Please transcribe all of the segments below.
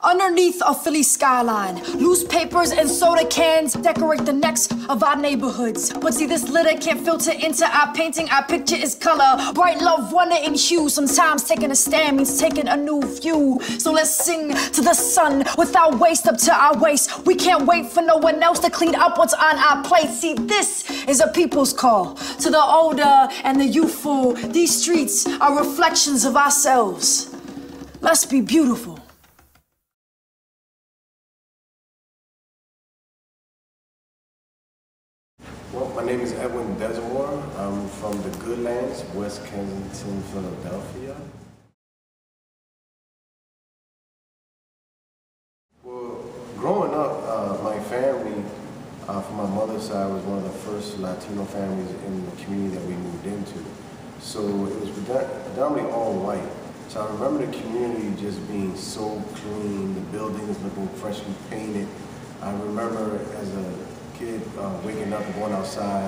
Underneath a Philly skyline, loose papers and soda cans decorate the necks of our neighborhoods. But see, this litter can't filter into our painting. Our picture is color, bright love, wonder, and hue. Sometimes taking a stand means taking a new view. So let's sing to the sun with our waist up to our waist. We can't wait for no one else to clean up what's on our plate. See, this is a people's call to the older and the youthful. These streets are reflections of ourselves. Let's be beautiful. Well, my name is Edwin Bezamore. I'm from the Goodlands, West Kensington, Philadelphia. Well, growing up, my family, from my mother's side, was one of the first Latino families in the community that we moved into. So it was predominantly all white. So I remember the community just being so clean, the buildings looking freshly painted. I remember as a kid waking up and going outside,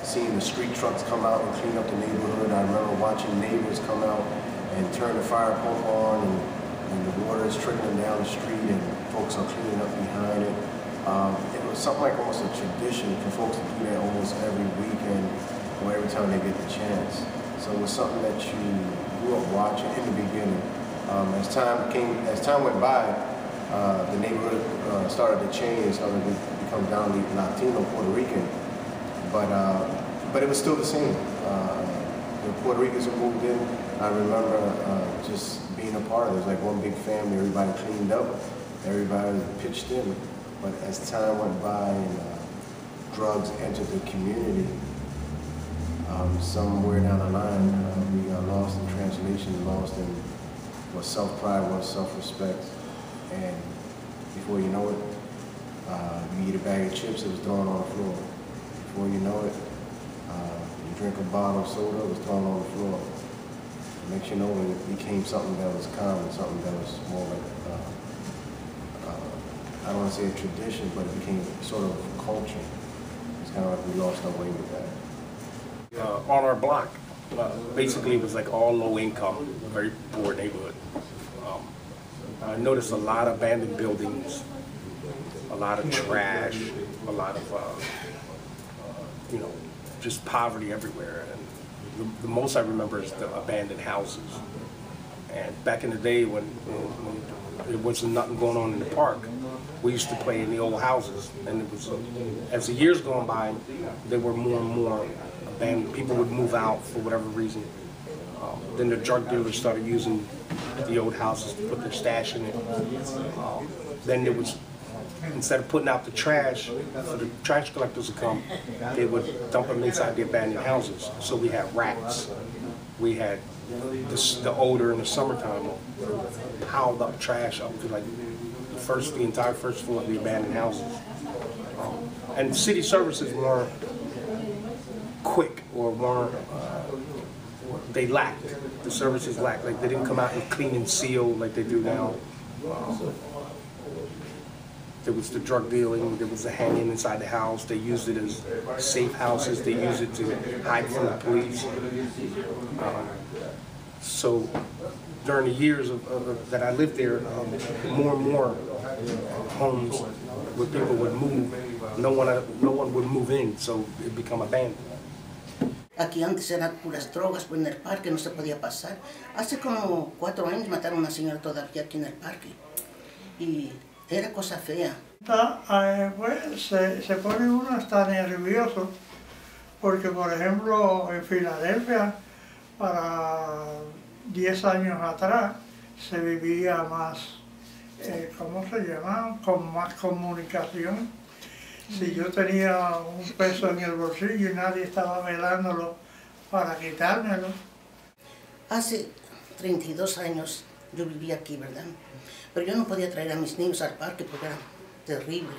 seeing the street trucks come out and clean up the neighborhood. I remember watching neighbors come out and turn the fire pump on, and the water is trickling down the street and folks are cleaning up behind it. It was something like almost a tradition for folks to do that almost every weekend or every time they get the chance. So it was something that you grew up watching in the beginning. As time went by, the neighborhood started to change, started to become downly Latino, Puerto Rican, but it was still the same. The Puerto Ricans who moved in, I remember just being a part of it. It was like one big family, everybody cleaned up, everybody pitched in. But as time went by and drugs entered the community, somewhere down the line, we got lost in translation, lost in what self-pride was, self-respect, and before you know it, you eat a bag of chips, it was thrown on the floor. Before you know it, you drink a bottle of soda, it was thrown on the floor. It makes you know it became something that was common, something that was more like, I don't want to say a tradition, but it became sort of culture. It's kind of like we lost our way with that. On our block, basically it was like all low income, a very poor neighborhood. I noticed a lot of abandoned buildings, a lot of trash, a lot of, just poverty everywhere. And the most I remember is the abandoned houses. And back in the day when there wasn't nothing going on in the park, we used to play in the old houses. And it was, as the years gone by, there were more and more abandoned. People would move out for whatever reason. Then the drug dealers started using the old houses to put their stash in it. Then there was, instead of putting out the trash for the trash collectors to come, they would dump them inside the abandoned houses. So we had rats. We had the odor in the summertime piled up trash up to like the entire first floor of the abandoned houses. And city services weren't quick or weren't, they lacked. The services lacked. Like they didn't come out and clean and seal like they do now. There was the drug dealing, there was the hanging inside the house. They used it as safe houses. They used it to hide from the police. So during the years that I lived there, more and more homes where people would move, no one would move in, so it became abandoned. Aquí antes eran puras drogas, pues en el parque no se podía pasar. Hace como 4 años mataron a una señora todavía aquí en el parque. Y era cosa fea. Pues se pone uno hasta nervioso, porque por ejemplo en Filadelfia, para 10 años atrás, se vivía más, ¿cómo se llama? Con más comunicación. Si yo tenía un peso en el bolsillo y nadie estaba velándolo para quitármelo. Hace 32 años yo vivía aquí, ¿verdad? Pero yo no podía traer a mis niños al parque porque era terrible.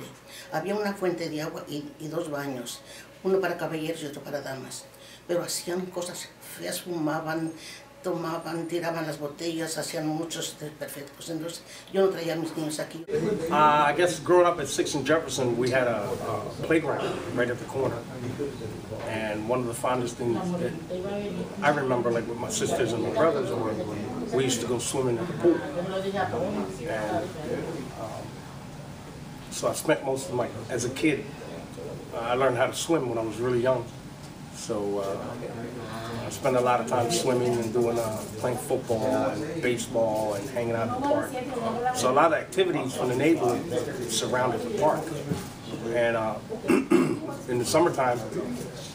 Había una fuente de agua y 2 baños, uno para caballeros y otro para damas. Pero hacían cosas feas, fumaban, tomaban, tiraban las botellas, hacían muchos desperfectos. Entonces yo no traía a mis niños aquí. I guess growing up at 6th and Jefferson, we had a playground right at the corner. And one of the fondest things that I remember, like with my sisters and my brothers, were we used to go swimming in the pool. And so I spent most of as a kid, I learned how to swim when I was really young. So I spent a lot of time swimming and doing playing football and baseball and hanging out in the park. So a lot of activities from the neighborhood surrounded the park. And in the summertime,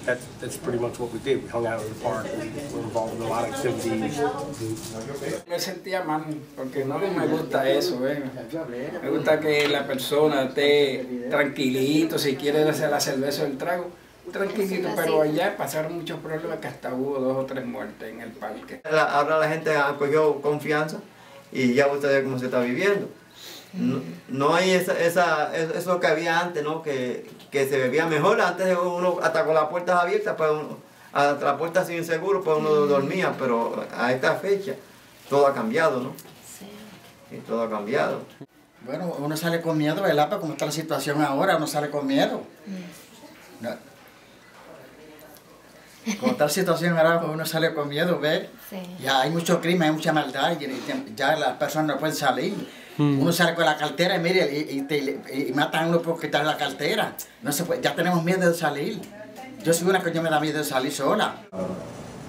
that's pretty much what we did. We hung out in the park. We were involved in a lot of activities. Me sentía mal porque no me gusta eso. Me gusta que la persona esté tranquilito, si quiere hacer la cerveza o el trago. Tranquilito, pero allá pasaron muchos problemas que hasta hubo 2 o 3 muertes en el parque. Ahora la gente ha cogido confianza y ya ustedes cómo se está viviendo. No hay eso que había antes, ¿no? Que se bebía mejor. Antes uno hasta con las puertas abiertas, pues hasta las puertas sin seguro, pues uno dormía, pero a esta fecha todo ha cambiado, ¿no? Sí. Y todo ha cambiado. Bueno, uno sale con miedo, ¿verdad? Pero como está la situación ahora, uno sale con miedo. No. Como tal situación ahora, uno sale con miedo, ¿ves? Sí. Ya hay mucho crimen, hay mucha maldad, y ya las personas no pueden salir. Uno sale con la cartera y mire, y matan a uno por quitar la cartera. No se puede, ya tenemos miedo de salir. Yo soy una que yo me da miedo de salir sola.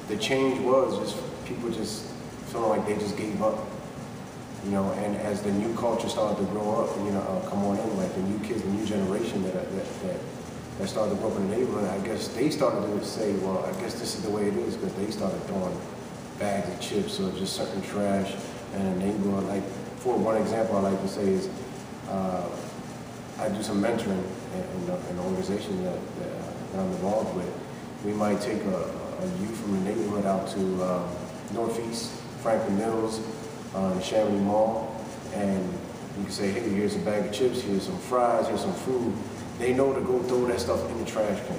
The change was just people just feeling like they just gave up, you know. And as the new culture started to grow up, you know, come on in, like the new kids, the new generation that started to grow up in the neighborhood, I guess they started to say, well, I guess this is the way it is, because they started throwing bags of chips or just certain trash in the neighborhood. Like, for one example I like to say is, I do some mentoring in an organization that I'm involved with. We might take a youth from the neighborhood out to Northeast, Franklin Mills, the Chamonix Mall, and you can say, hey, here's a bag of chips, here's some fries, here's some food. They know to go throw that stuff in the trash can.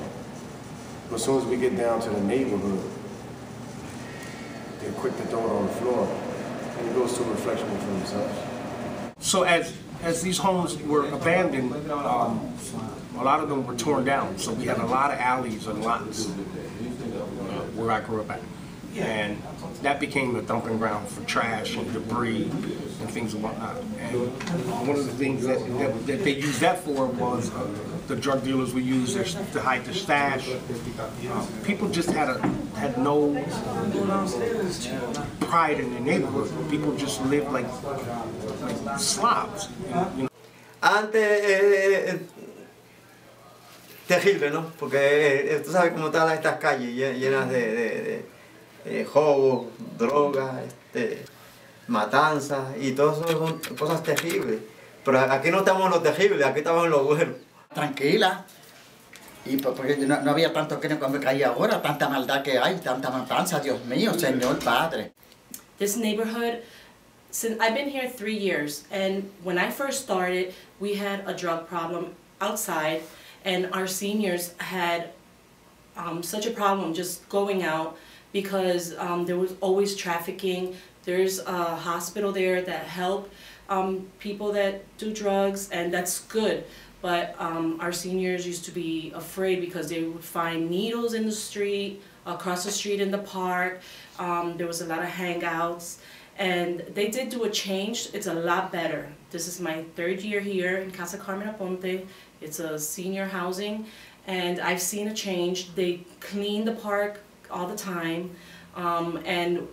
But as soon as we get down to the neighborhood, they're quick to throw it on the floor, and it goes to a reflection for themselves. So as these homes were abandoned, a lot of them were torn down. So we had a lot of alleys and lots where I grew up at. And that became a dumping ground for trash and debris and things and whatnot. And one of the things that they used that for was the drug dealers we used to hide the stash. People just had no pride in their neighborhood. People just lived like slobs. You know? Antes terrible, ¿no? Porque tú sabes cómo están estas calles llenas de robos, drogas, matanzas, y todo eso son cosas terribles. Pero aquí no estamos en lo terrible, aquí estamos en lo bueno. Tranquila. Y porque no había tanto crimen como que hay ahora, tanta maldad que hay, tanta matanza, Dios mío, Señor Padre. This neighborhood, since I've been here 3 years, and when I first started, we had a drug problem outside, and our seniors had such a problem just going out because there was always trafficking. There's a hospital there that help people that do drugs, and that's good. But our seniors used to be afraid because they would find needles in the street, across the street in the park. There was a lot of hangouts, and they did do a change. It's a lot better. This is my 3rd year here in Casa Carmen Aponte. It's a senior housing, and I've seen a change. They clean the park all the time, and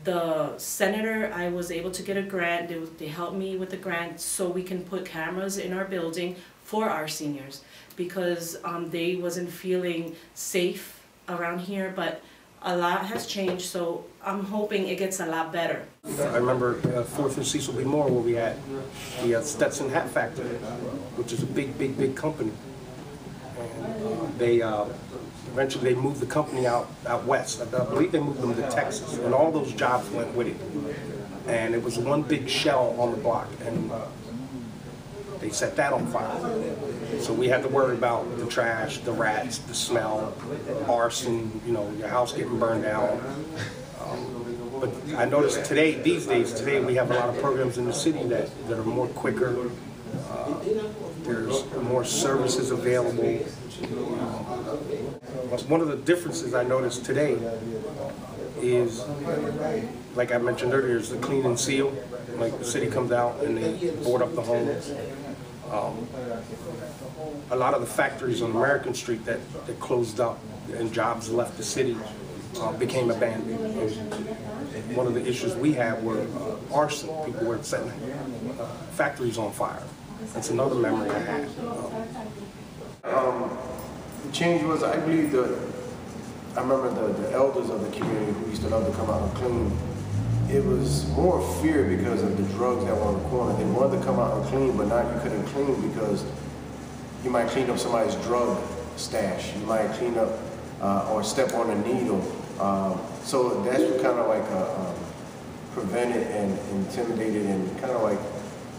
the senator, I was able to get a grant. They helped me with the grant so we can put cameras in our building for our seniors, because they wasn't feeling safe around here, but a lot has changed, so I'm hoping it gets a lot better. I remember 4th and Cecil B. Moore, where we had the Stetson Hat Factory, which is a big company. And they eventually they moved the company out west. I believe they moved them to Texas, and all those jobs went with it. And it was one big shell on the block, and they set that on fire. So we had to worry about the trash, the rats, the smell, arson, you know, your house getting burned down. But I noticed today, these days, we have a lot of programs in the city that are more quicker. There's more services available. One of the differences I noticed today is, like I mentioned earlier, is the clean and seal. Like the city comes out and they board up the homes. A lot of the factories on American Street that closed up and jobs left the city became abandoned. One of the issues we had were arson. People were setting factories on fire. That's another memory I had. The change was, I believe, I remember the elders of the community who used to love to come out and clean. It was more fear because of the drugs that were on the corner. They wanted to come out and clean, but now you couldn't clean because you might clean up somebody's drug stash. You might clean up or step on a needle. So that's what kind of like prevented and intimidated and kind of like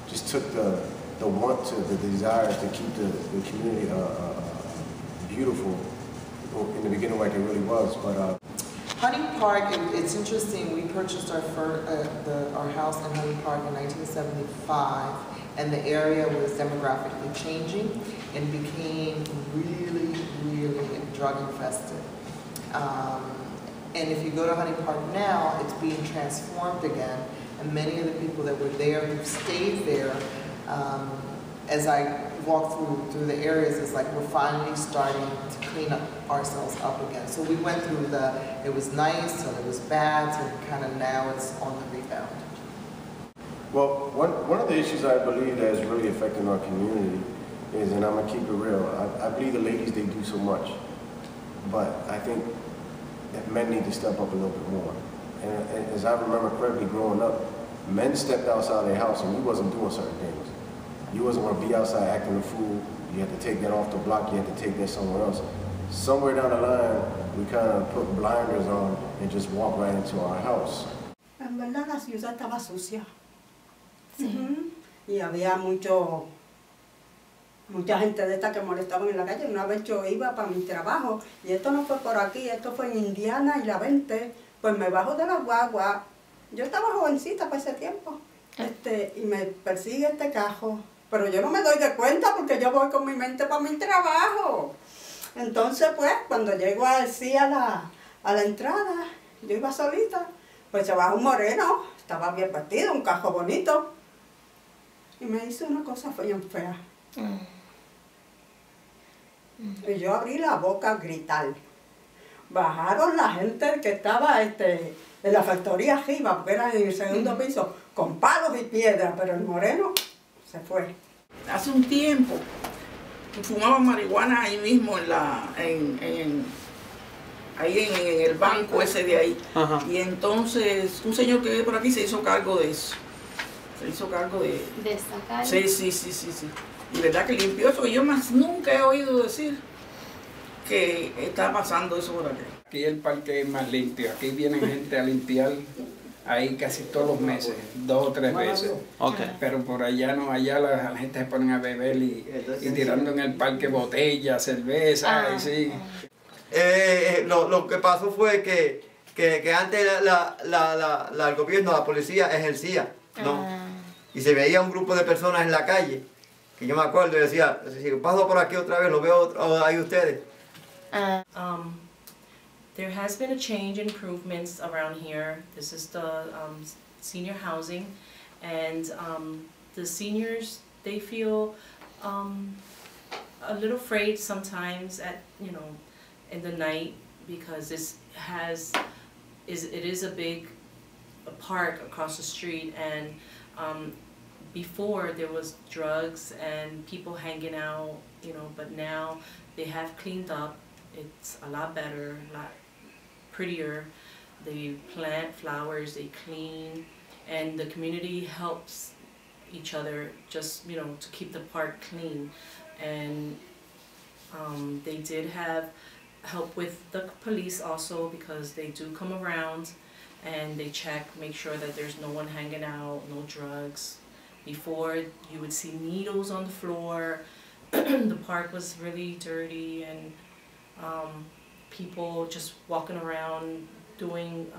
just took the want to, the desire to keep the community beautiful in the beginning like it really was. But Honey Park, it's interesting, we purchased our house in Honey Park in 1975, and the area was demographically changing and became really, really drug infested. And if you go to Honey Park now, it's being transformed again, and many of the people that were there who've stayed there, as I walk through the areas, it's like we're finally starting to clean up ourselves up again. So we went through it was nice, so it was bad, so kind of now it's on the rebound. Well, one of the issues I believe that is really affecting our community is, and I'm going to keep it real, I believe the ladies, they do so much, but I think that men need to step up a little bit more. And as I remember correctly growing up, men stepped outside their house and we wasn't doing certain things. You wasn't going to be outside acting a fool. You had to take that off the block. You had to take that somewhere else. Somewhere down the line, we kind of put blinders on and just walk right into our house. En verdad la ciudad estaba sucia. Sí. Y había mucha gente de esta que molestaban en la calle. Una vez yo iba para mi trabajo y esto no fue por aquí, esto fue en Indiana y la 20. Pues me bajo de la guagua. Yo estaba jovencita para ese tiempo. Y me persigue este carro. Pero yo no me doy de cuenta porque yo voy con mi mente para mi trabajo. Entonces, pues, cuando llego así a la entrada, yo iba solita, pues se baja un moreno, estaba bien vestido, un carro bonito. Y me hizo una cosa bien fea. Y yo abrí la boca a gritar. Bajaron la gente que estaba en la factoría arriba, porque era en el segundo piso, con palos y piedras, pero el moreno se fue. Hace un tiempo fumaba marihuana ahí mismo ahí en el banco ese de ahí. Ajá. Y entonces un señor que vive por aquí se hizo cargo de eso. Se hizo cargo de sacar. Sí. Y verdad que limpió eso. Yo más nunca he oído decir que está pasando eso por aquí. Aquí el parque es más limpio. Aquí viene gente a limpiar ahí casi todos los meses, 2 o 3 veces. Okay. Pero por allá no, allá la gente se pone a beber y tirando en el parque botellas, cerveza, y sí. Lo que pasó fue que antes el gobierno, la policía ejercía, ¿no? Y se veía un grupo de personas en la calle, que yo me acuerdo y decía, si paso por aquí otra vez, lo veo ahí ustedes. There has been a change, improvements around here. This is the senior housing, and the seniors, they feel a little afraid sometimes in the night, because it is a big park across the street, and before there was drugs and people hanging out, but now they have cleaned up. It's a lot better, a lot prettier. They plant flowers, they clean, and the community helps each other just, to keep the park clean. And they did have help with the police also, because they do come around and they check, make sure that there's no one hanging out, no drugs. Before, you would see needles on the floor. The park was really dirty, and people just walking around doing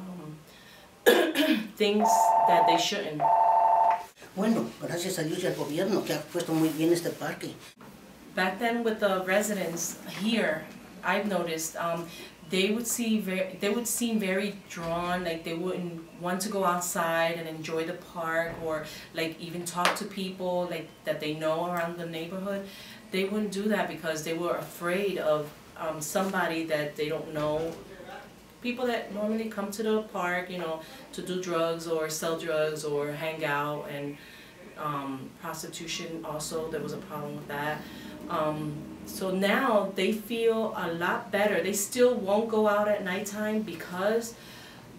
things that they shouldn't. Bueno, gracias a Dios y al gobierno que ha puesto muy bien este parque. Back then with the residents here, I've noticed they would seem very drawn, like they wouldn't want to go outside and enjoy the park or like even talk to people like that they know around the neighborhood. They wouldn't do that because they were afraid of somebody that they don't know. People that normally come to the park, you know, to do drugs or sell drugs or hang out, and prostitution also, there was a problem with that. So now they feel a lot better. They still won't go out at nighttime because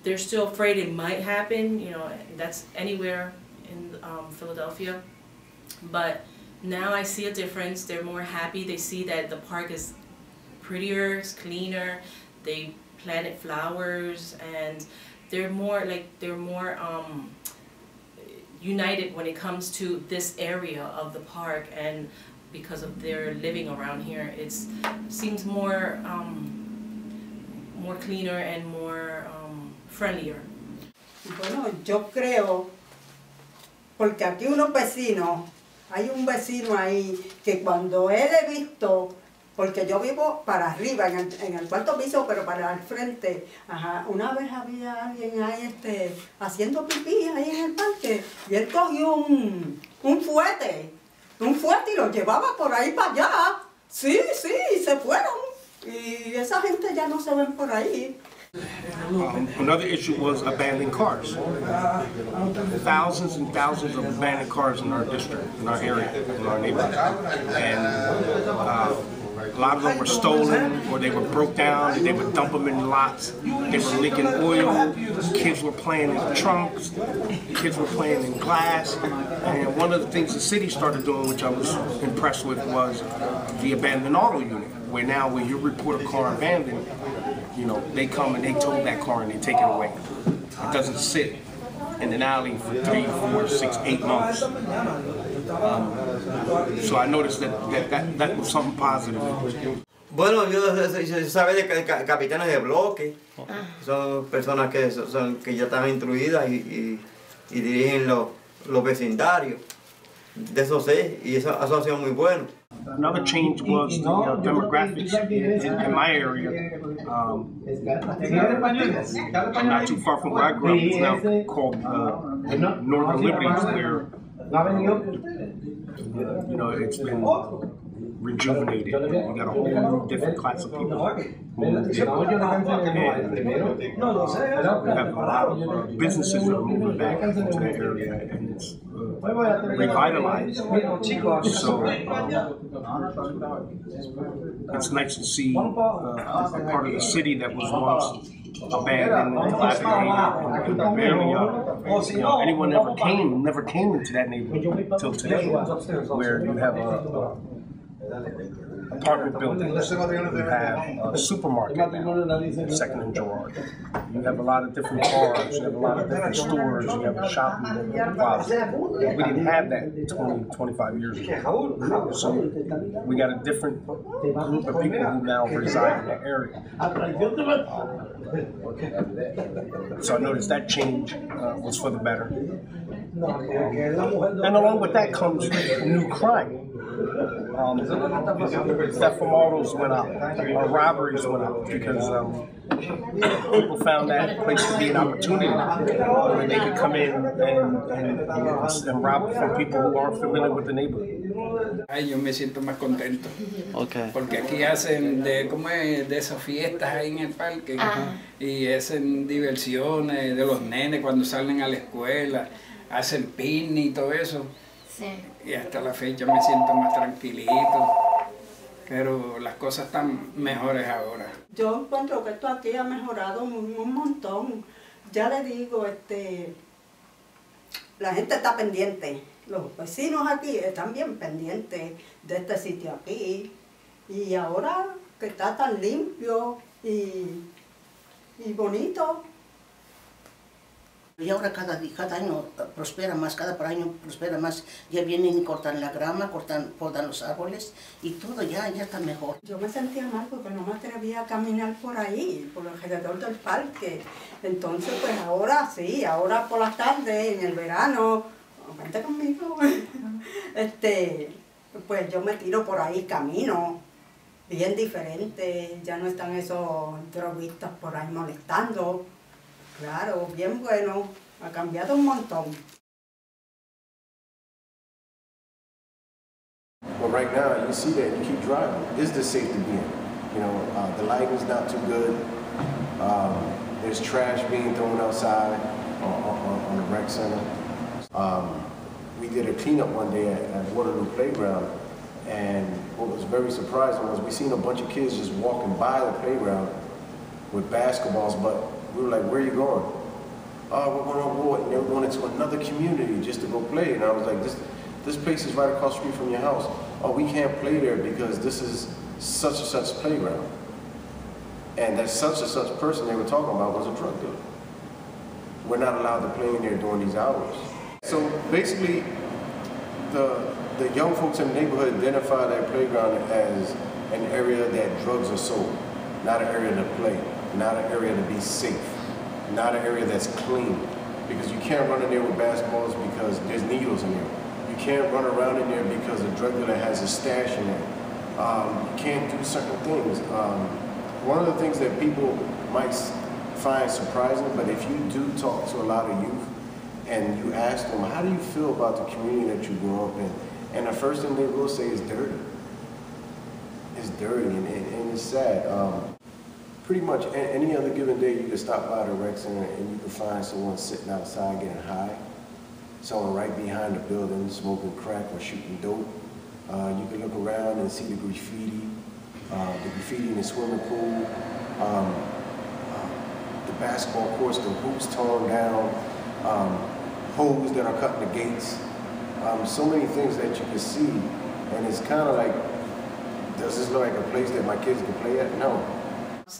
they're still afraid it might happen, you know, that's anywhere in Philadelphia. But now I see a difference. They're more happy. They see that the park is prettier, it's cleaner. They planted flowers, and they're more united when it comes to this area of the park, and because of their living around here, it seems more cleaner and more friendlier. Bueno, yo creo, porque aquí unos vecinos, hay un vecino ahí que cuando él he visto, porque yo vivo para arriba, en el cuarto piso, pero para el frente. Ajá, una vez había alguien ahí haciendo pipí ahí en el parque, y él cogió un fuete y lo llevaba por ahí para allá. Sí, y se fueron. Y esa gente ya no se ven por ahí. Another issue was abandoned cars. Thousands and thousands of abandoned cars in our district, in our area, in our neighborhood. And a lot of them were stolen, or they were broke down, and they would dump them in lots. They were leaking oil, kids were playing in trunks, kids were playing in glass. And one of the things the city started doing, which I was impressed with, was the abandoned auto unit, where now when you report a car abandoned, you know, they come and they tow that car and they take it away. It doesn't sit in an alley for 3, 4, 6, 8 months. So I noticed that was something positive. Bueno, yo sabe de capitanes de bloque, son personas que ya están instruidas y dirigen los vecindarios. De eso sé, y eso ha sido muy bueno. Another change was the demographics in my area. Not too far from where I grew up, it's now called Northern Liberties, where you know, it's been rejuvenated. You got a whole new different class of people who moved in. And we have a lot of businesses that are moving back into that area, and it's revitalized. So it's nice to see a part of the city that was once abandoned and dilapidated and barely you know, anyone never came into that neighborhood until today, where you have apartment buildings, you have a supermarket now, Second and Girard. You have a lot of different bars, you have a lot of different stores, you have a shopping plaza. We didn't have that 20, 25 years ago. So we got a different group of people who now reside in that area. So I noticed that change was for the better. And along with that comes new crime. Theft from autos went up, robberies went up, because people found that place to be an opportunity where they could come in and rob from people who aren't familiar with the neighborhood. Ay, yo me siento más contento, porque aquí hacen de esas fiestas ahí en el parque, y hacen diversiones de los nenes cuando salen a la escuela, hacen picnic y todo eso. Sí. Y hasta la fecha me siento más tranquilito, pero las cosas están mejores ahora. Yo encuentro que esto aquí ha mejorado un montón. Ya le digo, la gente está pendiente, los vecinos aquí están bien pendientes de este sitio aquí, y ahora que está tan limpio y bonito, Y ahora cada año prospera más, cada año prospera más. Ya vienen y cortan la grama, podan los árboles y todo ya está mejor. Yo me sentía mal porque no me atrevía a caminar por ahí, por alrededor del parque. Entonces, pues ahora sí, ahora por las tardes, en el verano, vente conmigo, pues yo me tiro por ahí, camino, bien diferente. Ya no están esos droguistas por ahí molestando. Claro, bien bueno, ha cambiado un montón. Well, right now, you see that you keep driving. This is the safe to be in. You know, the lighting's not too good. There's trash being thrown outside on the rec center. We did a cleanup one day at Waterloo Playground, and what was very surprising was we seen a bunch of kids just walking by the playground with basketballs, but we were like, where are you going? Oh, we're going on board, and they were going into another community just to go play. And I was like, this place is right across the street from your house. Oh, we can't play there because this is such and such playground. And that such and such person they were talking about was a drug dealer. We're not allowed to play in there during these hours. So basically, the young folks in the neighborhood identify that playground as an area that drugs are sold, not an area to play, not an area to be safe, not an area that's clean. Because you can't run in there with basketballs because there's needles in there. You can't run around in there because a drug dealer has a stash in there. You can't do certain things. One of the things that people might find surprising, but if you do talk to a lot of youth and you ask them, how do you feel about the community that you grew up in? And the first thing they will say is dirty. It's dirty and it's sad. Pretty much any other given day, you can stop by the rec center and you can find someone sitting outside getting high, someone right behind the building smoking crack or shooting dope. You can look around and see the graffiti in the swimming pool, the basketball courts, the hoops torn down, holes that are cutting the gates. So many things that you can see, and it's kind of like, does this look like a place that my kids can play at? No.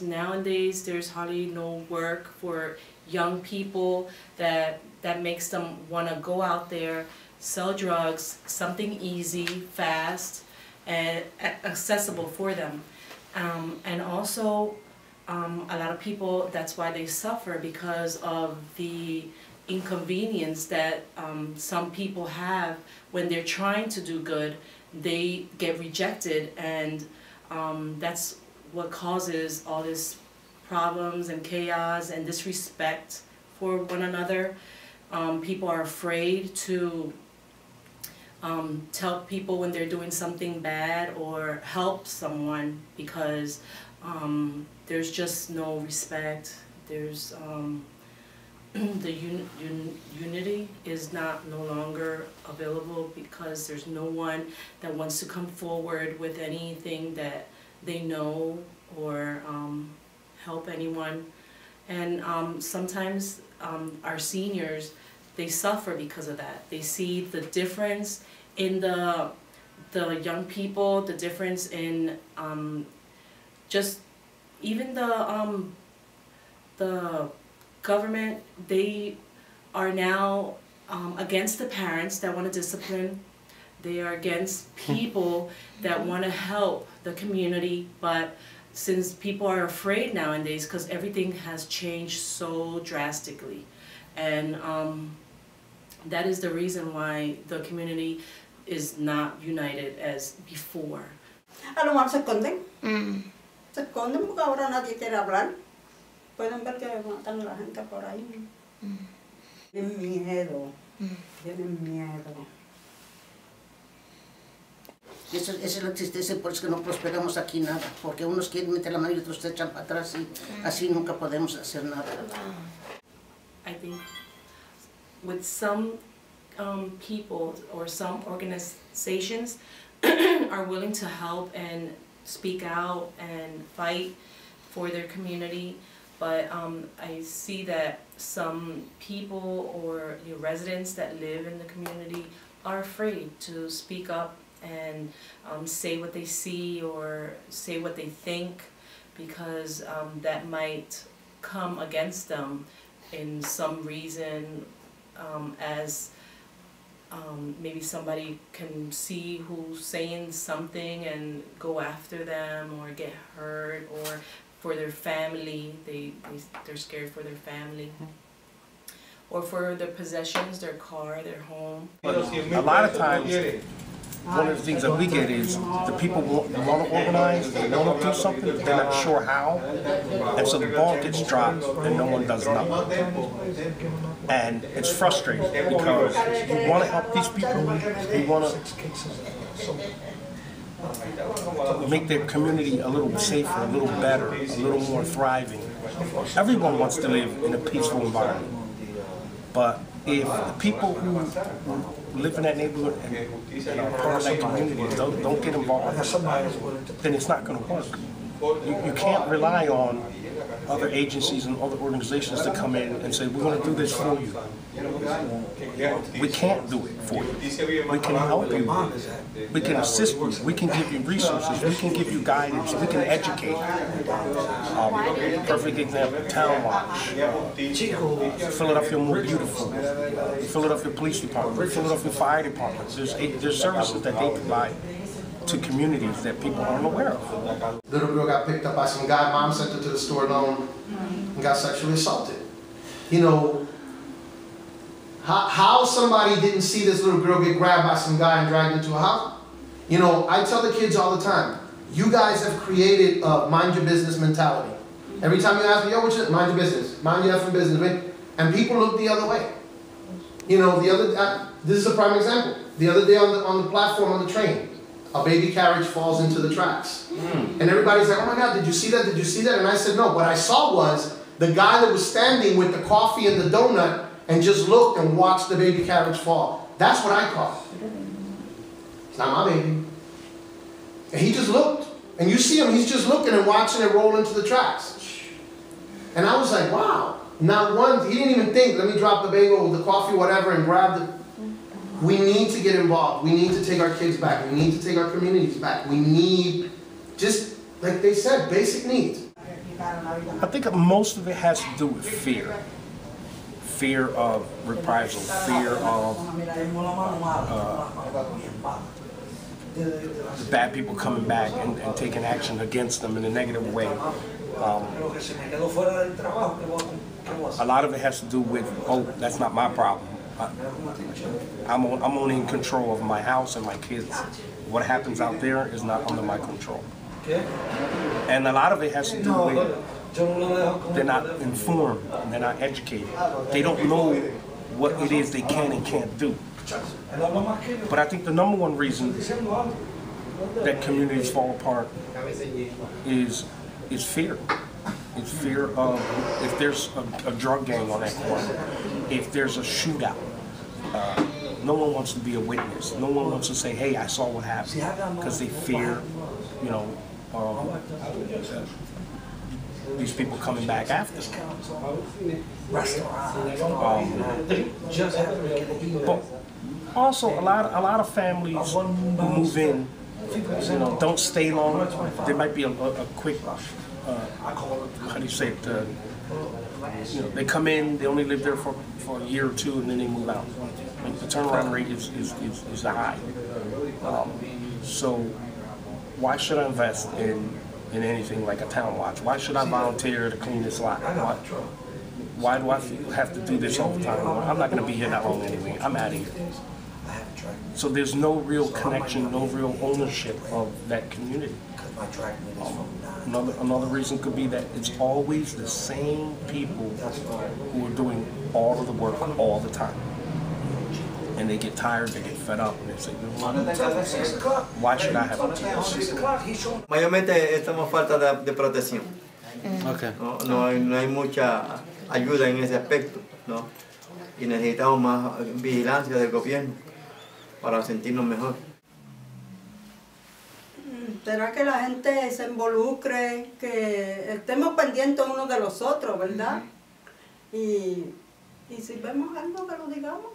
Nowadays, there's hardly no work for young people that makes them want to go out there, sell drugs, something easy, fast, and accessible for them. And also, a lot of people, that's why they suffer, because of the inconvenience that some people have when they're trying to do good. They get rejected, and that's what causes all this problems and chaos and disrespect for one another. People are afraid to tell people when they're doing something bad or help someone because there's just no respect. There's the unity is no longer available because there's no one that wants to come forward with anything that they know or help anyone. And sometimes our seniors, they suffer because of that. They see the difference in the young people, the difference in just even the government. They are now against the parents that want to discipline. They are against people that want to help the community, but since people are afraid nowadays because everything has changed so drastically, and that is the reason why the community is not united as before. A lo mejor se esconden. Se esconden porque ahora nadie quiere hablar. Pueden ver que matan a la gente por ahí. Tienen miedo. Tienen miedo. Esa es la tristeza, por eso que no prosperamos aquí nada, porque unos quieren meter la mano y otros se echan para atrás y así nunca podemos hacer nada. I think with some people or some organizations are willing to help and speak out and fight for their community, but I see that some people or residents that live in the community are afraid to speak up and say what they see or say what they think, because that might come against them in some reason, as maybe somebody can see who's saying something and go after them or get hurt, or for their family, they're scared for their family. Or for their possessions, their car, their home. A lot of times, one of the things that we get is the people want to organize, they want to do something, but they're not sure how, and so the ball gets dropped and no one does nothing. And it's frustrating because you want to help these people, you want to make their community a little safer, a little better, a little more thriving. Everyone wants to live in a peaceful environment. But if the people who live in that neighborhood and are part of that community don't get involved, then it's not going to work. You can't rely on other agencies and other organizations to come in and say, we're going to do this for you. We can't do it for you. We can help you. We can assist you. We can give you resources. We can give you guidance. We can educate. Perfect example, Town Watch. Philadelphia More Beautiful. Philadelphia Police Department. Philadelphia Fire Department. There's services that they provide to communities that people aren't aware of. Little girl got picked up by some guy, mom sent her to the store alone and got sexually assaulted. You know, how somebody didn't see this little girl get grabbed by some guy and dragged into a house? You know, I tell the kids all the time, you guys have created a mind your business mentality. Every time you ask me, yo, what's your, mind your business, mind your effing business, and people look the other way. You know, this is a prime example. The other day on the platform on the train, a baby carriage falls into the tracks. And everybody's like, oh my God, did you see that? Did you see that? And I said, no, what I saw was the guy that was standing with the coffee and the donut and just looked and watched the baby carriage fall. That's what I caught. It's not my baby. And he just looked. And you see him, he's just looking and watching it roll into the tracks. And I was like, wow. Not one, he didn't even think, let me drop the bagel, the coffee, whatever, and grab the... We need to get involved. We need to take our kids back. We need to take our communities back. We need, just like they said, basic needs. I think most of it has to do with fear. Fear of reprisal, fear of the bad people coming back and taking action against them in a negative way. A lot of it has to do with, oh, that's not my problem. I'm only in control of my house and my kids. What happens out there is not under my control. And a lot of it has to do with they're not informed, they're not educated. They don't know what it is they can and can't do. But I think the number one reason that communities fall apart is fear. It's fear of if there's a drug gang on that corner, if there's a shootout. No one wants to be a witness. No one wants to say, hey, I saw what happened, because they fear, you know, these people coming back after them. But also, a lot of families who move in, you know, don't stay long. There might be a quick, how do you say it? You know, they come in, they only live there for a year or two, and then they move out. Like, the turnaround rate is high. So why should I invest in anything like a Town Watch? Why should I volunteer to clean this lot? Why do I have to do this all the time? I'm not going to be here that long anyway. I'm out of here. So there's no real connection, no real ownership of that community. Another reason could be that it's always the same people who are doing all of the work all the time. And they get tired, they get fed up, and they say, why should I have to do this? Mayormente estamos falta de protección. Okay. No hay mucha ayuda en ese aspecto, ¿no? Y necesitamos más vigilancia del gobierno para sentirnos mejor. Será que la gente se involucre, que estemos pendientes unos de los otros, ¿verdad? Y si vemos algo, que lo digamos.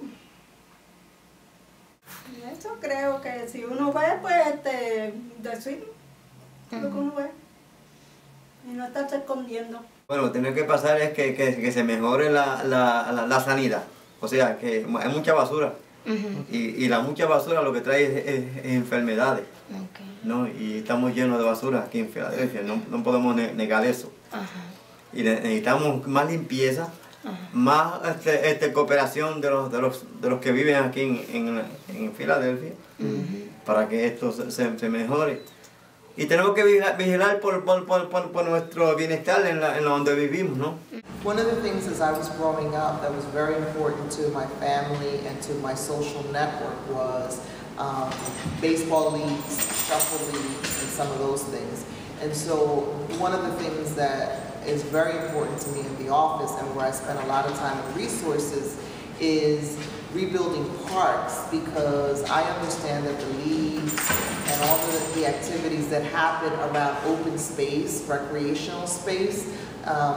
Y eso creo que si uno ve, pues decir lo que uno ve. Y no estarse escondiendo. Bueno, lo que tiene que pasar es que se mejore la sanidad. O sea, que hay mucha basura. Y la mucha basura lo que trae es enfermedades. ¿No? Y estamos llenos de basura aquí en Filadelfia, no podemos negar eso. Y necesitamos más limpieza, más cooperación de los que viven aquí en Filadelfia, para que esto se mejore. Y tenemos que vigilar por nuestro bienestar en donde vivimos, ¿no? One of the things as I was growing up that was very important to my family and to my social network was baseball leagues, shuffle leagues, and some of those things. And so one of the things that is very important to me in the office and where I spend a lot of time and resources is rebuilding parks, because I understand that the leagues and all the activities that happen around open space, recreational space,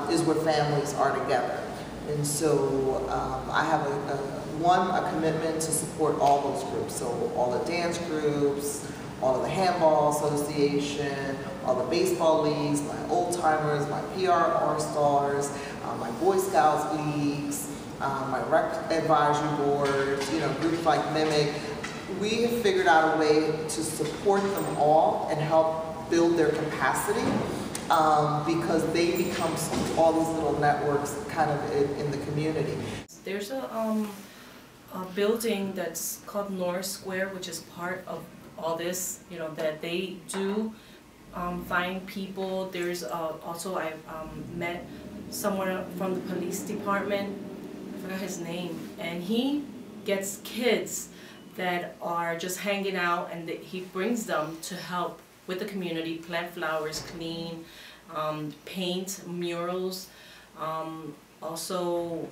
is where families are together. And so I have a commitment to support all those groups. So all the dance groups, all of the handball association, all the baseball leagues, my old timers, my PR All-Stars, my Boy Scouts leagues, my rec advisory board, groups like Mimic. We have figured out a way to support them all and help build their capacity, because they become all these little networks kind of in the community. There's a building that's called Norris Square, which is part of all this, that they do find people. There's also, I met someone from the police department, I forgot his name, and he gets kids that are just hanging out, and he brings them to help with the community, plant flowers, clean, paint murals. Also,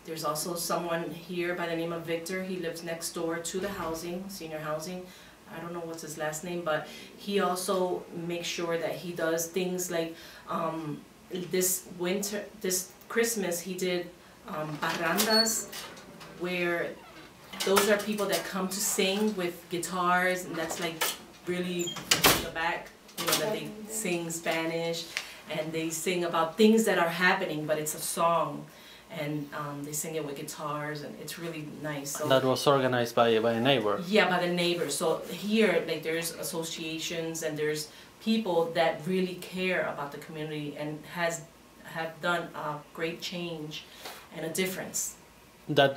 there's also someone here by the name of Victor. He lives next door to the housing, senior housing. I don't know what's his last name, but he also makes sure that he does things like this Christmas he did parrandas, where those are people that come to sing with guitars, and that's like really in the back, that they sing Spanish, and they sing about things that are happening, but it's a song, and they sing it with guitars, and it's really nice. So that was organized by a neighbor. Yeah, by the neighbors. So here, there's associations and there's people that really care about the community and have done a great change and a difference. That,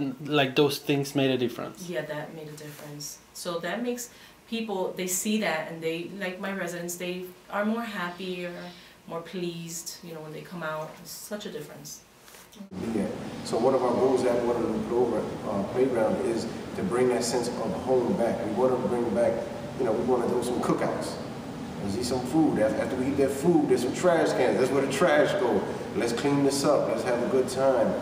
those things made a difference. Yeah, that made a difference. So that makes people, they see that, and they, like my residents, they are more happier, more pleased, when they come out. It's such a difference. Yeah. So one of our goals at Waterloo Playground is to bring that sense of home back. We want to bring back, we want to do some cookouts. Let's eat some food. After we eat that food, there's some trash cans. That's where the trash goes. Let's clean this up. Let's have a good time.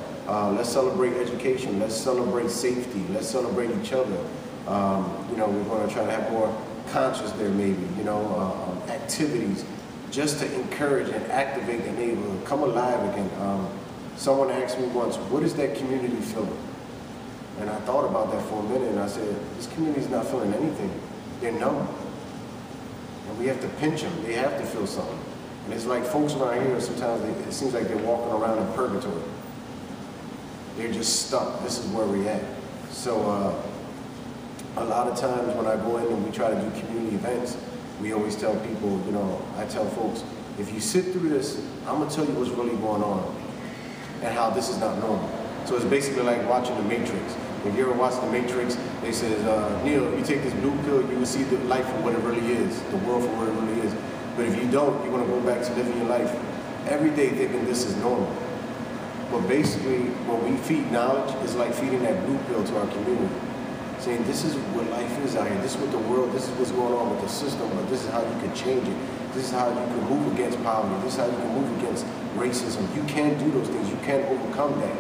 Let's celebrate education. Let's celebrate safety. Let's celebrate each other. We're going to try to have more conscious there, maybe. Activities just to encourage and activate the neighborhood, come alive again. Someone asked me once, what is that community feeling? And I thought about that for a minute, and I said, this community's not feeling anything. They're numb. And we have to pinch them. They have to feel something. And it's like folks around here, sometimes it seems like they're walking around in purgatory. They're just stuck. This is where we're at. So a lot of times when I go in and we try to do community events, we always tell people, I tell folks, if you sit through this, I'm going to tell you what's really going on and how this is not normal. So it's basically like watching The Matrix. If you ever watch The Matrix, they say, Neil, if you take this blue pill, you will see the life for what it really is, the world for what it really is. But if you don't, you're going to go back to living your life every day thinking this is normal. But basically, when we feed knowledge, it's like feeding that blue pill to our community. Saying this is what life is out here, this is what the world, this is what's going on with the system, but this is how you can change it. This is how you can move against poverty. This is how you can move against racism. You can do those things. You can overcome that.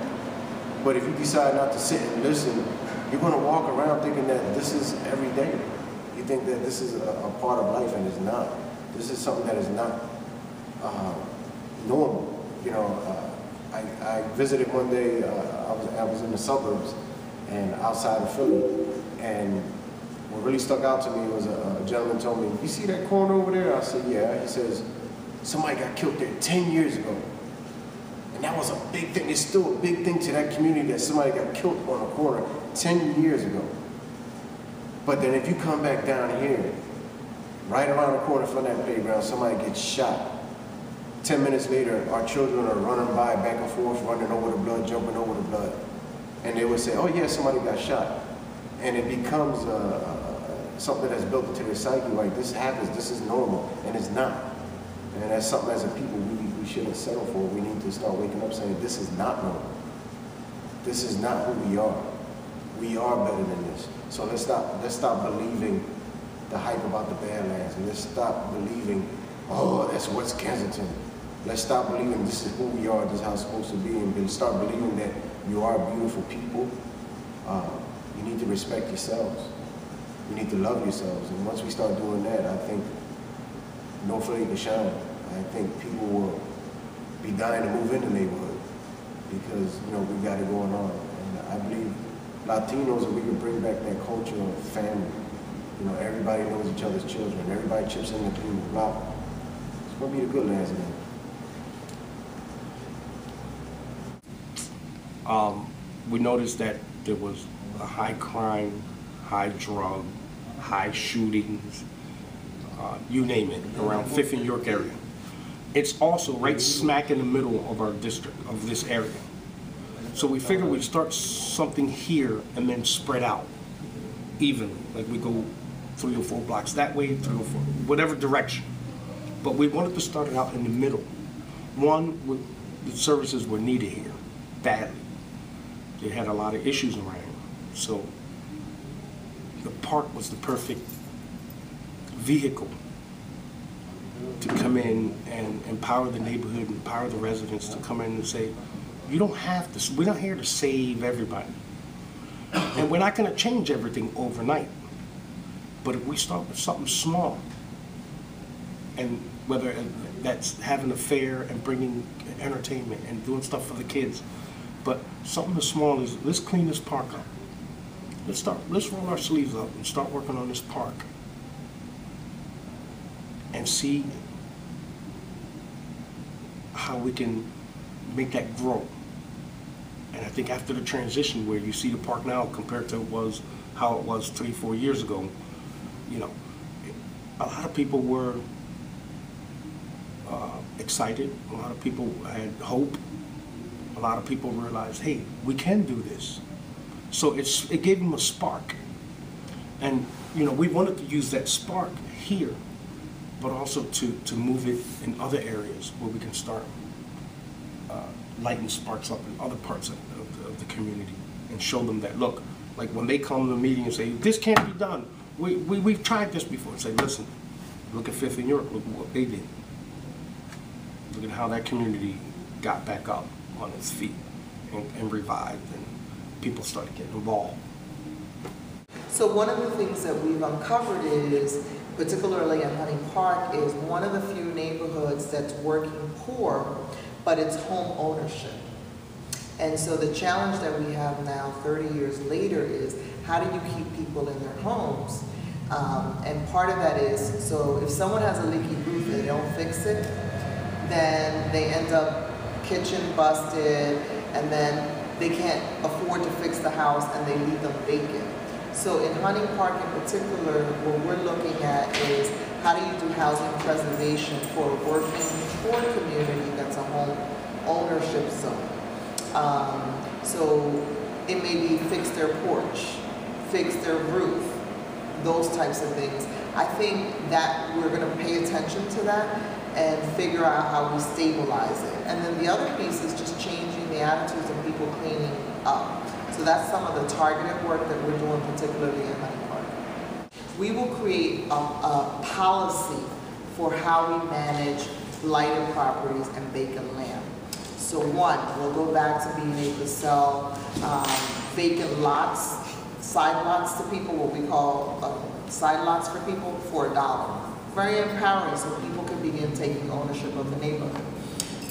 But if you decide not to sit and listen, you're going to walk around thinking that this is every day. You think that this is a part of life, and it's not. This is something that is not normal. I visited one day, I was in the suburbs and outside of Philly, and what really stuck out to me was a gentleman told me, you see that corner over there? I said, yeah. He says, Somebody got killed there 10 years ago. And that was a big thing. It's still a big thing to that community that somebody got killed on a corner 10 years ago. But then if you come back down here, right around the corner from that playground, somebody gets shot. 10 minutes later, our children are running by, back and forth, running over the blood, jumping over the blood. And they would say, oh yeah, somebody got shot. And it becomes something that's built into their psyche, like this happens, this is normal, and it's not. And that's something as a people we shouldn't settle for. We need to start waking up saying, this is not normal. This is not who we are. We are better than this. So let's stop believing the hype about the Badlands, and let's stop believing, oh, that's West Kensington. Let's stop believing this is who we are, this is how it's supposed to be, and start believing that you are beautiful people. You need to respect yourselves. You need to love yourselves. And once we start doing that, I think no flame to shine. I think people will be dying to move in the neighborhood because, you know, we got it going on. And I believe Latinos, if we can bring back that culture of family, you know, everybody knows each other's children, everybody chips in the community block. It's going to be the good lands, man. We noticed that there was a high crime, high drug, high shootings, you name it, around 5th and York area. It's also right smack in the middle of our district, of this area. So we figured we'd start something here and then spread out evenly, like we go 3 or 4 blocks that way, 3 or 4, whatever direction. But we wanted to start it out in the middle. One, the services were needed here, badly. They had a lot of issues around. So the park was the perfect vehicle to come in and empower the neighborhood, empower the residents to come in and say, you don't have to, we're not here to save everybody. And we're not going to change everything overnight. But if we start with something small, and whether that's having a fair and bringing entertainment and doing stuff for the kids, but something as small as, let's clean this park up. Let's roll our sleeves up and start working on this park and see how we can make that grow. And I think after the transition where you see the park now compared to how it was 3 or 4 years ago, you know, a lot of people were excited, a lot of people had hope, a lot of people realized, hey, we can do this. So it gave them a spark. And, you know, we wanted to use that spark here, but also to move it in other areas where we can start lighting sparks up in other parts of the community and show them that, look, like when they come to the meeting and say, this can't be done. We've tried this before. And say, listen, look at 5th and York, look what they did. Look at how that community got back up on its feet and revived, and people started getting involved. So one of the things that we've uncovered is, particularly in Hunting Park, is one of the few neighborhoods that's working poor, but it's home ownership. And so the challenge that we have now, 30 years later, is how do you keep people in their homes? And part of that is, so if someone has a leaky roof and they don't fix it, then they end up kitchen busted, and then they can't afford to fix the house and they leave them vacant. So in Hunting Park in particular, what we're looking at is how do you do housing preservation for a working poor community that's a home ownership zone. So it may be fix their porch, fix their roof, those types of things. I think that we're going to pay attention to that and figure out how we stabilize it. And then the other piece is just changing the attitudes of people cleaning up. So that's some of the targeted work that we're doing, particularly in Hunting Park. We will create a policy for how we manage blighted properties and vacant land. So one, we'll go back to being able to sell vacant lots, side lots to people, what we call side lots for people, for $1. Very empowering, so people can begin taking ownership of the neighborhood.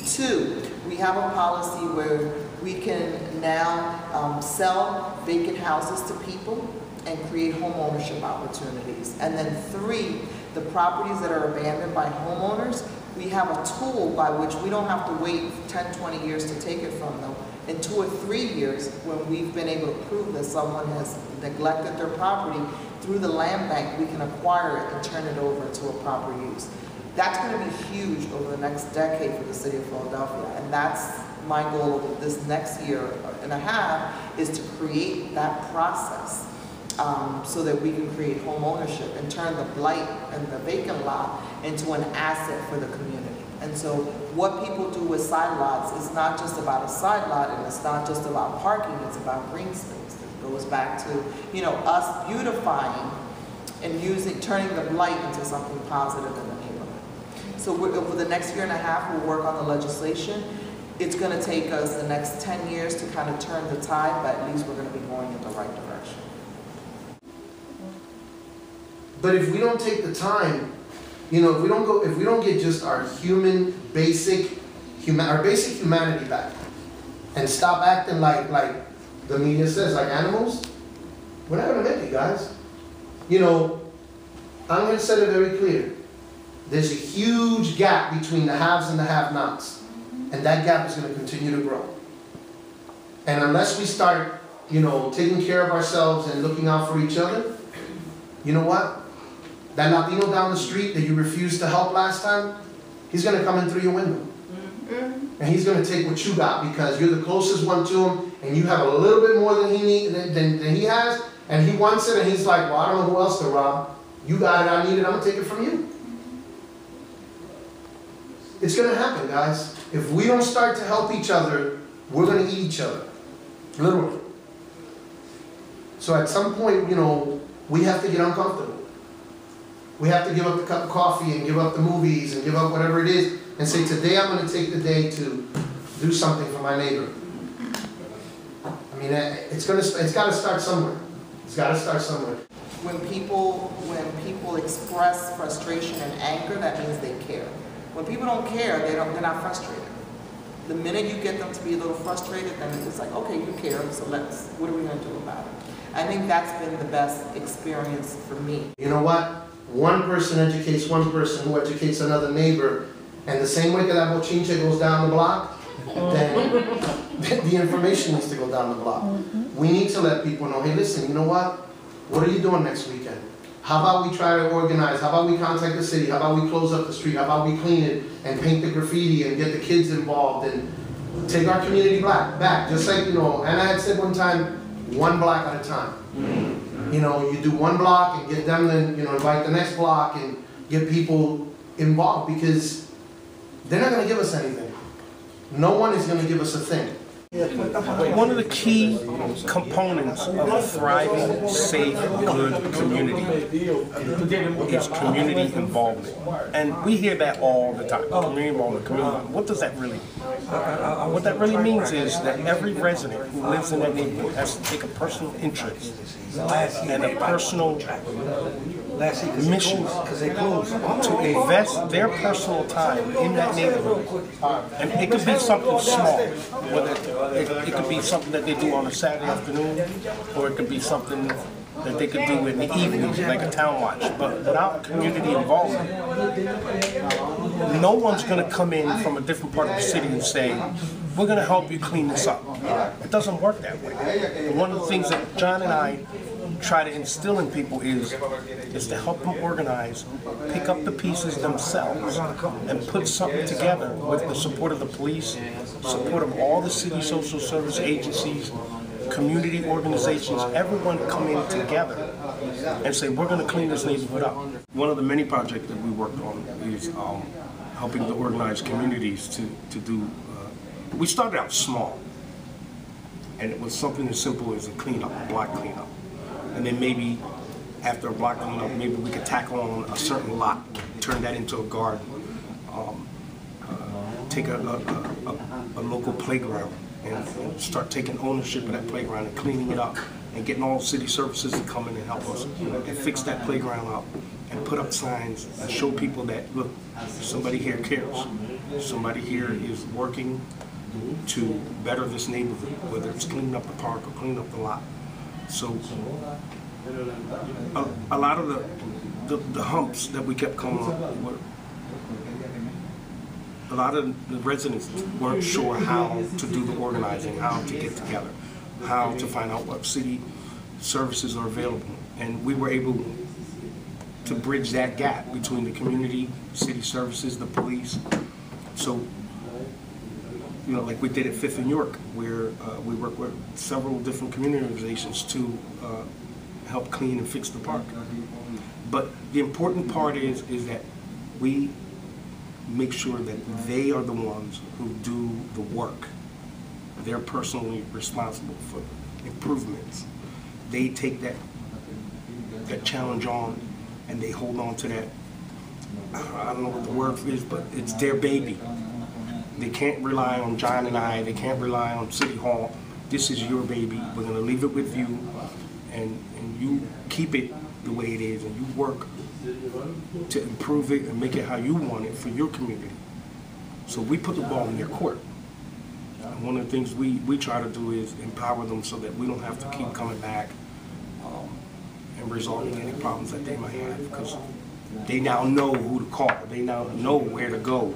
2, we have a policy where we can now sell vacant houses to people and create home ownership opportunities. And then 3, the properties that are abandoned by homeowners, we have a tool by which we don't have to wait 10, 20 years to take it from them. In 2 or 3 years, when we've been able to prove that someone has neglected their property, through the land bank, we can acquire it and turn it over to a proper use. That's going to be huge over the next decade for the city of Philadelphia, and that's my goal this next year and a half, is to create that process so that we can create home ownership and turn the blight and the vacant lot into an asset for the community. And so what people do with side lots is not just about a side lot, and it's not just about parking, it's about green space. It goes back to, you know, us beautifying and turning the blight into something positive in the neighborhood. So over the next year and a half, we'll work on the legislation. It's going to take us the next 10 years to kind of turn the tide, but at least we're going to be going in the right direction. But if we don't take the time, you know, if we don't get just our basic humanity back, and stop acting like the media says, like animals, we're not going to make it, guys. You know, I'm going to set it very clear. There's a huge gap between the haves and the have-nots, and that gap is going to continue to grow. And unless we start, you know, taking care of ourselves and looking out for each other, you know what? That Latino down the street that you refused to help last time, he's going to come in through your window. And he's going to take what you got because you're the closest one to him, and you have a little bit more than he has, and he wants it, and he's like, well, I don't know who else to rob. You got it, I need it, I'm going to take it from you. It's going to happen, guys. If we don't start to help each other, we're going to eat each other. Literally. So at some point, you know, we have to get uncomfortable. We have to give up the cup of coffee and give up the movies and give up whatever it is and say, today I'm going to take the day to do something for my neighbor. I mean, it's got to start somewhere. It's got to start somewhere. When people express frustration and anger, that means they care. When people don't care, they're not frustrated. The minute you get them to be a little frustrated, then it's like, okay, you care, so what are we going to do about it? I think that's been the best experience for me. You know what? One person educates one person who educates another neighbor, and the same way that bochinche goes down the block, then the information needs to go down the block. We need to let people know, hey, listen, you know what? What are you doing next weekend? How about we try to organize? How about we contact the city? How about we close up the street? How about we clean it and paint the graffiti and get the kids involved and take our community back? Just like, you know, Anna had said one time, one block at a time. You know, you do one block and get them, then, you know, invite the next block and get people involved, because they're not going to give us anything. No one is going to give us a thing. One of the key components of a thriving, safe, good community is community involvement. And we hear that all the time, community involvement, community involvement. What does that really mean? What that really means is that every resident who lives in that neighborhood has to take a personal interest and a personal mission to invest their personal time in that neighborhood. And it could be something small, whether it could be something that they do on a Saturday afternoon, or it could be something that they could do in the evenings, like a town watch. But without community involvement, no one's going to come in from a different part of the city and say, we're going to help you clean this up. It doesn't work that way. And one of the things that John and I try to instill in people is to help them organize, pick up the pieces themselves, and put something together with the support of the police, support of all the city social service agencies, community organizations, everyone come in together and say, we're going to clean this neighborhood up. One of the many projects that we worked on is helping the organized communities to do, we started out small, and it was something as simple as a cleanup, a block cleanup. And then maybe after a block cleanup, maybe we could tackle on a certain lot, turn that into a garden, take a local playground and start taking ownership of that playground and cleaning it up and getting all city services to come in and help us and fix that playground up and put up signs and show people that, look, somebody here cares. Somebody here is working to better this neighborhood, whether it's cleaning up the park or cleaning up the lot. So a lot of the humps that we kept coming up a lot of the residents weren't sure how to do the organizing, how to get together, how to find out what city services are available. And we were able to bridge that gap between the community, city services, the police. So, you know, like we did at 5th and York, where we work with several different community organizations to help clean and fix the park. But the important part is that we make sure that they are the ones who do the work. They're personally responsible for improvements. They take that challenge on and they hold on to that. I don't know what the word is, but it's their baby. They can't rely on John and I, they can't rely on City Hall. This is your baby. We're gonna leave it with you, and you keep it the way it is, and you work to improve it and make it how you want it for your community. So we put the ball in their court. And one of the things we try to do is empower them so that we don't have to keep coming back and resolving any problems that they might have, because they now know who to call. They now know where to go.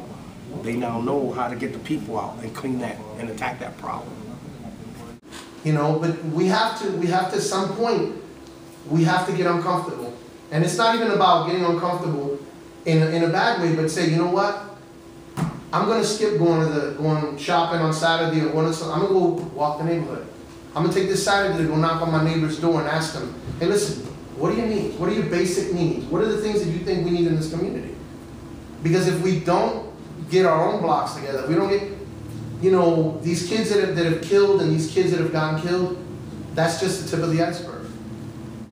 They now know how to get the people out and clean that and attack that problem. You know, but we have to at some point, we have to get uncomfortable. And it's not even about getting uncomfortable in a bad way, but say, you know what? I'm gonna skip going shopping on Saturday or I'm gonna go walk the neighborhood. I'm gonna take this Saturday to go knock on my neighbor's door and ask them, hey listen, what do you need? What are your basic needs? What are the things that you think we need in this community? Because if we don't get our own blocks together, if we don't get, you know, these kids that have killed and these kids that have gotten killed, that's just the tip of the iceberg.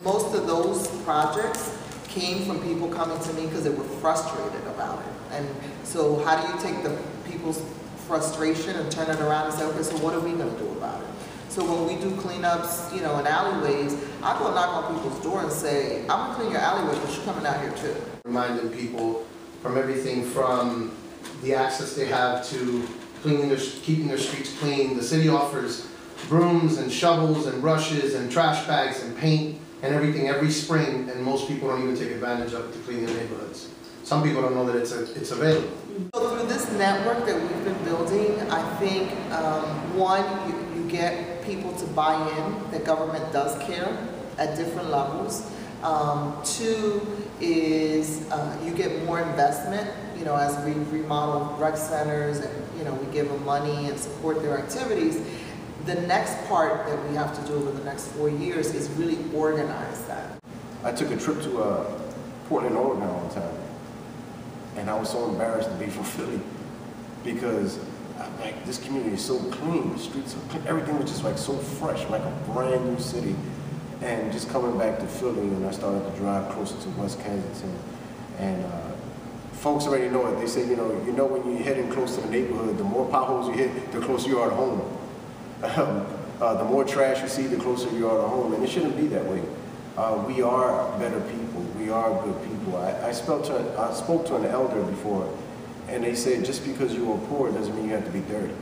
Most of those projects came from people coming to me because they were frustrated about it. And so how do you take the people's frustration and turn it around and say, okay, so what are we going to do about it? So when we do cleanups, you know, in alleyways, I go knock on people's door and say, I'm going to clean your alleyway, but you're coming out here too. Reminding people from everything from the access they have to keeping their streets clean. The city offers brooms and shovels and brushes and trash bags and paint and everything every spring, and most people don't even take advantage of it to clean their neighborhoods. Some people don't know that it's available. So through this network that we've been building, I think, one, you get people to buy in that government does care at different levels. Two is you get more investment, you know, as we remodel rec centers and, you know, we give them money and support their activities. The next part that we have to do over the next 4 years is really organize that. I took a trip to Portland, Oregon one time, and I was so embarrassed to be from Philly because like this community is so clean, the streets are clean, everything was just like so fresh, like a brand new city. And just coming back to Philly, and I started to drive closer to West Kensington, and folks already know it. They say, you know when you're heading close to the neighborhood, the more potholes you hit, the closer you are to home. The more trash you see, the closer you are to home, and it shouldn't be that way. We are better people. We are good people. I spoke to an elder before, and they said just because you are poor doesn't mean you have to be dirty.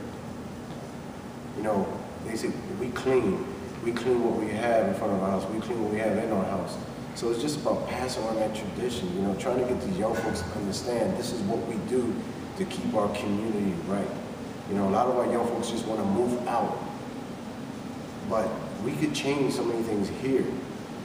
You know, they said we clean. We clean what we have in front of our house. We clean what we have in our house. So it's just about passing on that tradition, you know, trying to get these young folks to understand this is what we do to keep our community right. You know, a lot of our young folks just want to move out. But we could change so many things here.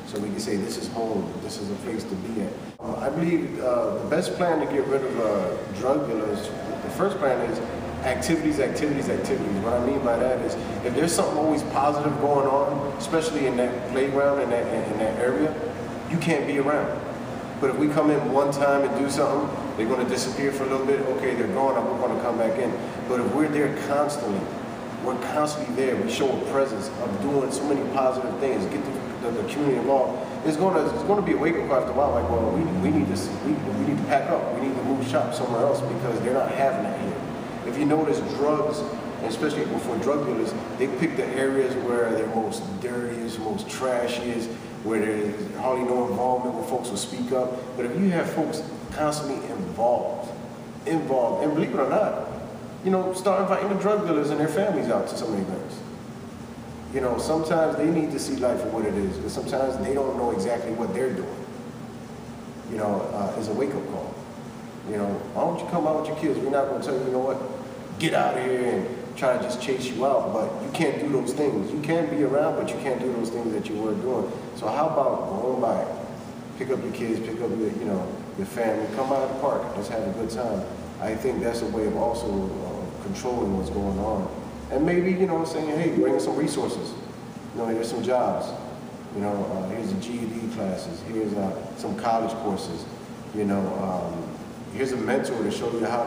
So we can say this is home, this is a place to be at. I believe the best plan to get rid of drug dealers, the first plan is activities. What I mean by that is, if there's something always positive going on, especially in that playground, in that area, you can't be around. But if we come in one time and do something, they're going to disappear for a little bit. Okay, they're gone, and we're going to come back in. But if we're there constantly, we're constantly there. We show a presence of doing so many positive things, get the community involved. It's going to be a wake-up call after a while. Like, well, we need to pack up. We need to move shop somewhere else because they're not having that here. If you notice, drugs, especially for drug dealers, they pick the areas where they're most dirtiest, most trashiest, where there's hardly no involvement, where folks will speak up. But if you have folks constantly involved, and believe it or not, you know, start inviting the drug dealers and their families out to some of these events. You know, sometimes they need to see life for what it is, because sometimes they don't know exactly what they're doing. You know, it's a wake-up call. You know, why don't you come out with your kids? We're not going to tell you, you know what, get out of here and try to just chase you out, but you can't do those things. You can be around, but you can't do those things that you were doing. So how about going by, pick up your kids, pick up your, you know, your family, come out of the park, let's have a good time. I think that's a way of also controlling what's going on. And maybe, you know, saying, hey, bring some resources. You know, here's some jobs. You know, here's the GED classes. Here's some college courses. You know, here's a mentor to show you how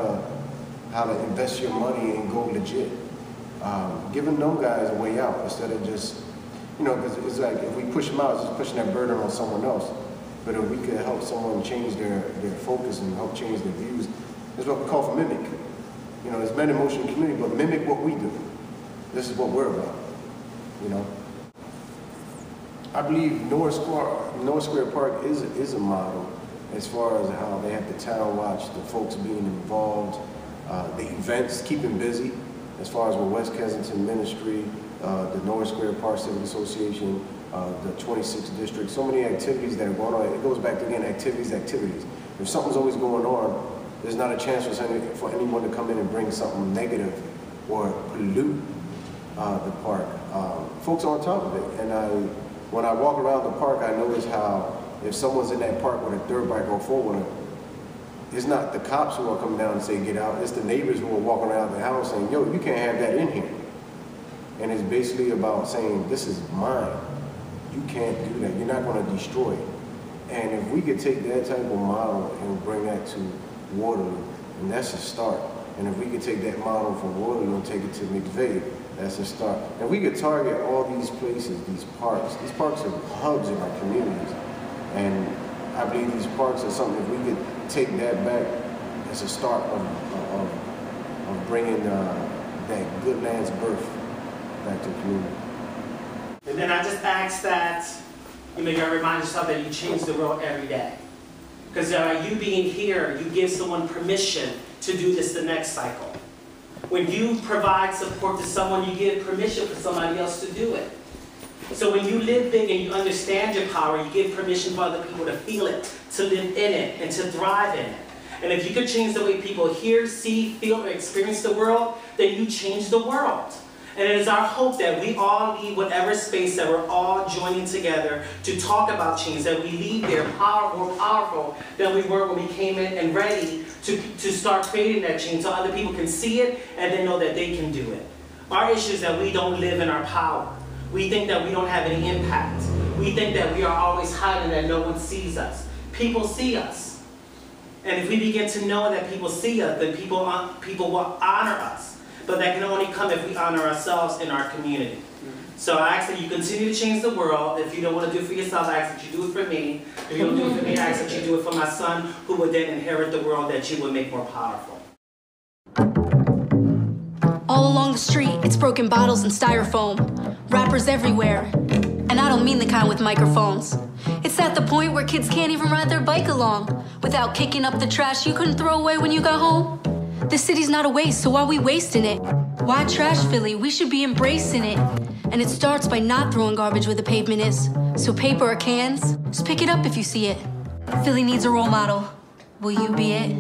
to invest your money and go legit. Giving them guys a way out instead of just, you know, because it's like if we push them out, it's just pushing that burden on someone else. But if we could help someone change their focus and help change their views, it's what we call for mimic. You know, it's men in motion community, but mimic what we do. This is what we're about, you know. I believe North Square Park is a model as far as how they have the town watch, the folks being involved, the events, keeping busy, as far as with West Kensington Ministry, the North Square Park Civic Association, the 26th District, so many activities that are going on. It goes back to, again, activities. If something's always going on, there's not a chance for anyone to come in and bring something negative or pollute the park. Folks are on top of it, and when I walk around the park, I notice how if someone's in that park with a dirt bike or four-wheeler, it's not the cops who are coming down and say get out, it's the neighbors who are walking around the house saying, yo, you can't have that in here. And it's basically about saying, this is mine. You can't do that. You're not going to destroy it. And if we could take that type of model and bring that to Waterloo, and that's a start. And if we could take that model from Waterloo and take it to McVeigh, that's a start. And we could target all these places, these parks. These parks are hubs in our communities. And I believe these parks are something, if we could take that back as a start of bringing that good land's birth back to the community. And then I just ask that, you know, you gotta remind yourself that you change the world every day. Because you being here, you give someone permission to do this the next cycle. When you provide support to someone, you give permission for somebody else to do it. So when you live big and you understand your power, you give permission for other people to feel it, to live in it, and to thrive in it. And if you could change the way people hear, see, feel, or experience the world, then you change the world. And it is our hope that we all leave whatever space that we're all joining together to talk about change, that we leave there more powerful than we were when we came in and ready to start creating that change so other people can see it and then know that they can do it. Our issue is that we don't live in our power. We think that we don't have any impact. We think that we are always hiding, that no one sees us. People see us. And if we begin to know that people see us, then people will honor us. But that can only come if we honor ourselves in our community. So I ask that you continue to change the world. If you don't want to do it for yourself, I ask that you do it for me. If you don't do it for me, I ask that you do it for my son, who would then inherit the world that you would make more powerful. All along the street, it's broken bottles and styrofoam. Rappers everywhere. And I don't mean the kind with microphones. It's at the point where kids can't even ride their bike along without kicking up the trash you couldn't throw away when you got home. This city's not a waste, so why are we wasting it? Why trash Philly? We should be embracing it. And it starts by not throwing garbage where the pavement is. So paper or cans, just pick it up if you see it. Philly needs a role model. Will you be it?